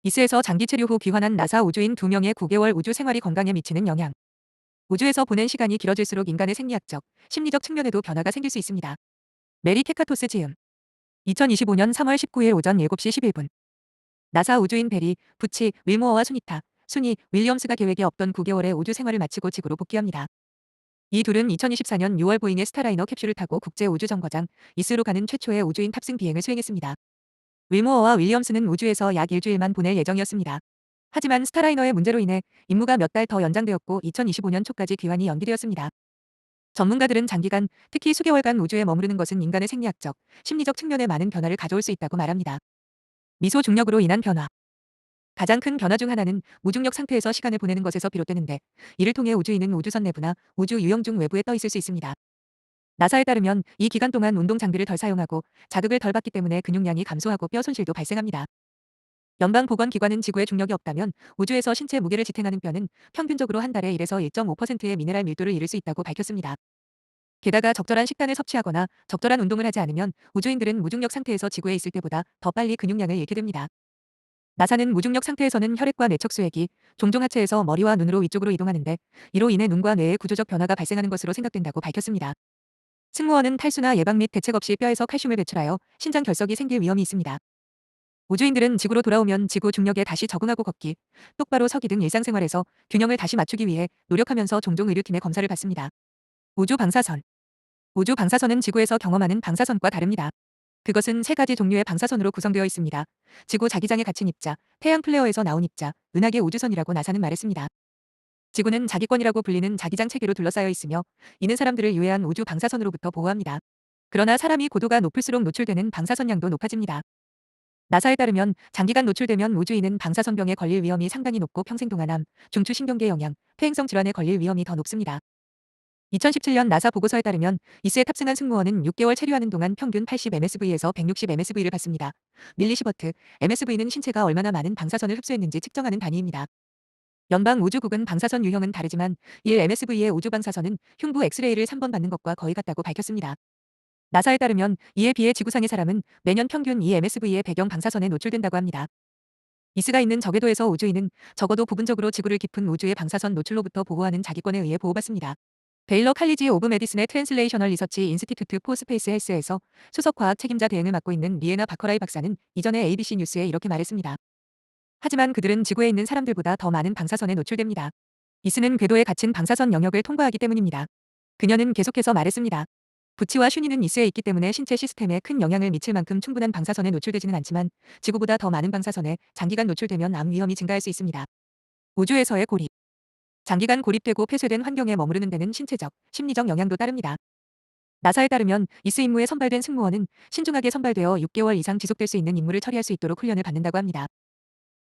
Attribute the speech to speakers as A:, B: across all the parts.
A: 이스에서 장기 체류 후 귀환한 나사 우주인 2명의 9개월 우주 생활이 건강에 미치는 영향. 우주에서 보낸 시간이 길어질수록 인간의 생리학적, 심리적 측면에도 변화가 생길 수 있습니다. 메리 테카토스 지음. 2025년 3월 19일 오전 7시 11분. 나사 우주인 베리, 부치, 윌모어와 수니타, 순이, 윌리엄스가 계획에 없던 9개월의 우주 생활을 마치고 지구로 복귀합니다. 이 둘은 2024년 6월 보잉의 스타라이너 캡슐을 타고 국제 우주 정거장 이스로 가는 최초의 우주인 탑승 비행을 수행했습니다. 윌모어와 윌리엄스는 우주에서 약 일주일만 보낼 예정이었습니다. 하지만 스타라이너의 문제로 인해 임무가 몇 달 더 연장되었고 2025년 초까지 귀환이 연기되었습니다. 전문가들은 장기간, 특히 수개월간 우주에 머무르는 것은 인간의 생리학적, 심리적 측면에 많은 변화를 가져올 수 있다고 말합니다. 미소 중력으로 인한 변화. 가장 큰 변화 중 하나는 무중력 상태에서 시간을 보내는 것에서 비롯되는데, 이를 통해 우주인은 우주선 내부나 우주 유영 중 외부에 떠 있을 수 있습니다. 나사에 따르면 이 기간 동안 운동 장비를 덜 사용하고 자극을 덜 받기 때문에 근육량이 감소하고 뼈 손실도 발생합니다. 연방보건기관은 지구에 중력이 없다면 우주에서 신체 무게를 지탱하는 뼈는 평균적으로 한 달에 1에서 1.5%의 미네랄 밀도를 잃을 수 있다고 밝혔습니다. 게다가 적절한 식단을 섭취하거나 적절한 운동을 하지 않으면 우주인들은 무중력 상태에서 지구에 있을 때보다 더 빨리 근육량을 잃게 됩니다. 나사는 무중력 상태에서는 혈액과 뇌척 수액이 종종 하체에서 머리와 눈으로 위쪽으로 이동하는데, 이로 인해 눈과 뇌의 구조적 변화가 발생하는 것으로 생각된다고 밝혔습니다. 승무원은 탈수나 예방 및 대책 없이 뼈에서 칼슘을 배출하여 신장 결석이 생길 위험이 있습니다. 우주인들은 지구로 돌아오면 지구 중력에 다시 적응하고 걷기, 똑바로 서기 등 일상생활에서 균형을 다시 맞추기 위해 노력하면서 종종 의료팀의 검사를 받습니다. 우주 방사선. 우주 방사선은 지구에서 경험하는 방사선과 다릅니다. 그것은 세 가지 종류의 방사선으로 구성되어 있습니다. 지구 자기장에 갇힌 입자, 태양 플레어에서 나온 입자, 은하계 우주선이라고 나사는 말했습니다. 지구는 자기권이라고 불리는 자기장 체계로 둘러싸여 있으며, 이는 사람들을 유해한 우주 방사선으로부터 보호합니다. 그러나 사람이 고도가 높을수록 노출되는 방사선 양도 높아집니다. 나사에 따르면 장기간 노출되면 우주인은 방사선병에 걸릴 위험이 상당히 높고 평생 동안 암, 중추신경계 영양, 폐행성 질환에 걸릴 위험이 더 높습니다. 2017년 나사 보고서에 따르면 이스에 탑승한 승무원은 6개월 체류하는 동안 평균 80msv에서 160msv를 받습니다. 밀리시버트, MSV는 신체가 얼마나 많은 방사선을 흡수했는지 측정하는 단위입니다. 연방 우주국은 방사선 유형은 다르지만 1msv의 우주 방사선은 흉부 엑스레이를 3번 받는 것과 거의 같다고 밝혔습니다. 나사에 따르면 이에 비해 지구상의 사람은 매년 평균 2msv의 배경 방사선에 노출된다고 합니다. 이스가 있는 저궤도에서 우주인은 적어도 부분적으로 지구를 깊은 우주의 방사선 노출로부터 보호하는 자기권에 의해 보호받습니다. 베일러 칼리지 오브 메디슨의 트랜슬레이셔널 리서치 인스티튜트 포 스페이스 헬스에서 수석 과학 책임자 대행을 맡고 있는 리에나 바커라이 박사는 이전에 ABC 뉴스에 이렇게 말했습니다. 하지만 그들은 지구에 있는 사람들보다 더 많은 방사선에 노출됩니다. 이스는 궤도에 갇힌 방사선 영역을 통과하기 때문입니다. 그녀는 계속해서 말했습니다. 부치와 슈니는 이스에 있기 때문에 신체 시스템에 큰 영향을 미칠 만큼 충분한 방사선에 노출되지는 않지만, 지구보다 더 많은 방사선에 장기간 노출되면 암 위험이 증가할 수 있습니다. 우주에서의 고립. 장기간 고립되고 폐쇄된 환경에 머무르는 데는 신체적, 심리적 영향도 따릅니다. 나사에 따르면 이스 임무에 선발된 승무원은 신중하게 선발되어 6개월 이상 지속될 수 있는 임무를 처리할 수 있도록 훈련을 받는다고 합니다.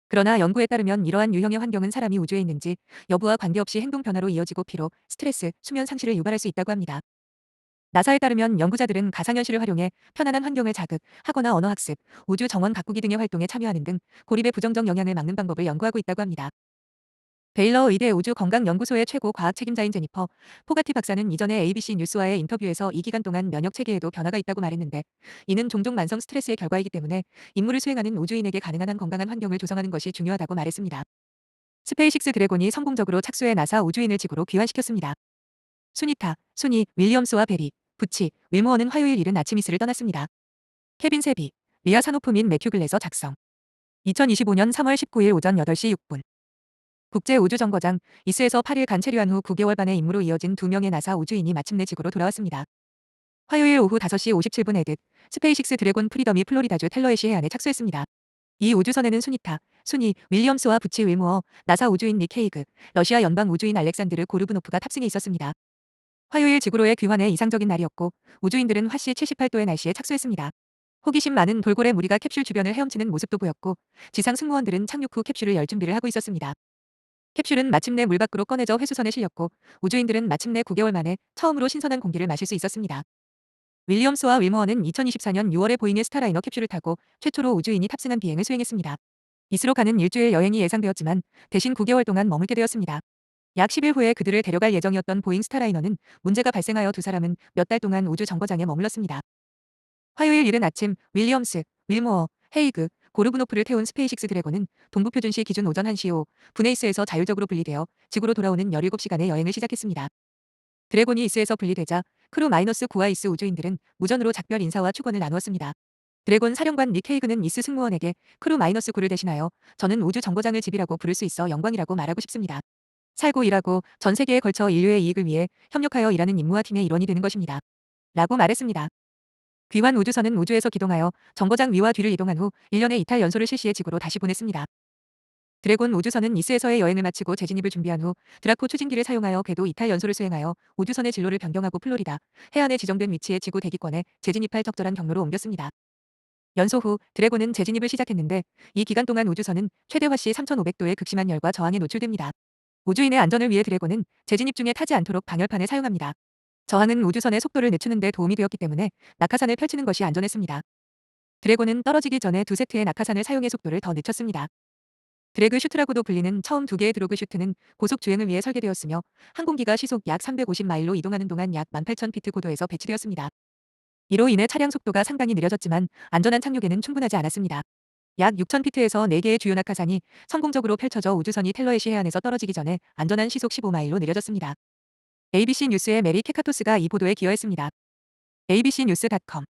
A: 그러나 연구에 따르면 이러한 유형의 환경은 사람이 우주에 있는지 여부와 관계없이 행동 변화로 이어지고 피로, 스트레스, 수면 상실을 유발할 수 있다고 합니다. 나사에 따르면 연구자들은 가상현실을 활용해 편안한 환경을 자극하거나 언어학습, 우주 정원 가꾸기 등의 활동에 참여하는 등 고립의 부정적 영향을 막는 방법을 연구하고 있다고 합니다. 베일러 의대 우주건강연구소의 최고 과학 책임자인 제니퍼 포가티 박사는 이전에 ABC 뉴스와의 인터뷰에서 이 기간 동안 면역 체계에도 변화가 있다고 말했는데, 이는 종종 만성 스트레스의 결과이기 때문에 임무를 수행하는 우주인에게 가능한 한 건강한 환경을 조성하는 것이 중요하다고 말했습니다. 스페이식스 드래곤이 성공적으로 착수해 나사 우주인을 지구로 귀환시켰습니다. 수니타, 순이, 윌리엄스와 베리, 부치, 윌모어는 화요일 이른 아침 이스를 떠났습니다. 케빈 세비, 리아 사노프 민 매튜 글래서 작성. 2025년 3월 19일 오전 8시 6분. 국제우주정거장 이스에서 8일간 체류한 후 9개월 반의 임무로 이어진 2명의 나사 우주인이 마침내 지구로 돌아왔습니다. 화요일 오후 5시 57분 에듯 스페이식스 드래곤 프리덤이 플로리다주 텔러에시 해안에 착수했습니다. 이 우주선에는 수니타, 순이, 윌리엄스와 부치 윌모어, 나사 우주인 닉 헤이그, 러시아 연방 우주인 알렉산드르 고르브노프가 탑승해 있었습니다. 화요일 지구로의 귀환에 이상적인 날이었고, 우주인들은 화씨 78도의 날씨에 착수했습니다. 호기심 많은 돌고래 무리가 캡슐 주변을 헤엄치는 모습도 보였고, 지상 승무원들은 착륙 후 캡슐을 열 준비를 하고 있었습니다. 캡슐은 마침내 물 밖으로 꺼내져 회수선에 실렸고, 우주인들은 마침내 9개월 만에 처음으로 신선한 공기를 마실 수 있었습니다. 윌리엄스와 윌머어는 2024년 6월에 보잉의 스타라이너 캡슐을 타고 최초로 우주인이 탑승한 비행을 수행했습니다. 이스로 가는 일주일 여행이 예상되었지만 대신 9개월 동안 머물게 되었습니다. 약 10일 후에 그들을 데려갈 예정이었던 보잉 스타라이너는 문제가 발생하여 두 사람은 몇 달 동안 우주 정거장에 머물렀습니다. 화요일 이른 아침 윌리엄스, 윌모어, 헤이그, 고르브노프를 태운 스페이식스 드래곤은 동부 표준시 기준 오전 1시 5 분에 이스에서 자율적으로 분리되어 지구로 돌아오는 17시간의 여행을 시작했습니다. 드래곤이 이스에서 분리되자 크루 -9와 이스 우주인들은 무전으로 작별 인사와 축원을 나누었습니다. 드래곤 사령관 닉 헤이그는 이스 승무원에게 크루 -9를 대신하여 저는 우주 정거장을 집이라고 부를 수 있어 영광이라고 말하고 싶습니다. 살고 일하고 전 세계에 걸쳐 인류의 이익을 위해 협력하여 일하는 임무와 팀의 일원이 되는 것입니다. 라고 말했습니다. 귀환 우주선은 우주에서 기동하여 정거장 위와 뒤를 이동한 후 1년의 이탈 연소를 실시해 지구로 다시 보냈습니다. 드래곤 우주선은 이스에서의 여행을 마치고 재진입을 준비한 후 드라코 추진기를 사용하여 궤도 이탈 연소를 수행하여 우주선의 진로를 변경하고 플로리다 해안에 지정된 위치의 지구 대기권에 재진입할 적절한 경로로 옮겼습니다. 연소 후 드래곤은 재진입을 시작했는데 이 기간 동안 우주선은 최대 화씨 3,500도의 극심한 열과 저항에 노출됩니다. 우주인의 안전을 위해 드래곤은 재진입 중에 타지 않도록 방열판을 사용합니다. 저항은 우주선의 속도를 늦추는 데 도움이 되었기 때문에 낙하산을 펼치는 것이 안전했습니다. 드래곤은 떨어지기 전에 2세트의 낙하산을 사용해 속도를 더 늦췄습니다. 드래그 슈트라고도 불리는 처음 2개의 드로그 슈트는 고속 주행을 위해 설계되었으며 항공기가 시속 약 350마일로 이동하는 동안 약 18,000피트 고도에서 배치되었습니다. 이로 인해 차량 속도가 상당히 느려졌지만 안전한 착륙에는 충분하지 않았습니다. 약 6,000피트에서 4개의 주요 낙하산이 성공적으로 펼쳐져 우주선이 텔러에시 해안에서 떨어지기 전에 안전한 시속 15마일로 느려졌습니다. ABC 뉴스의 메리 케카토스가 이 보도에 기여했습니다. abcnews.com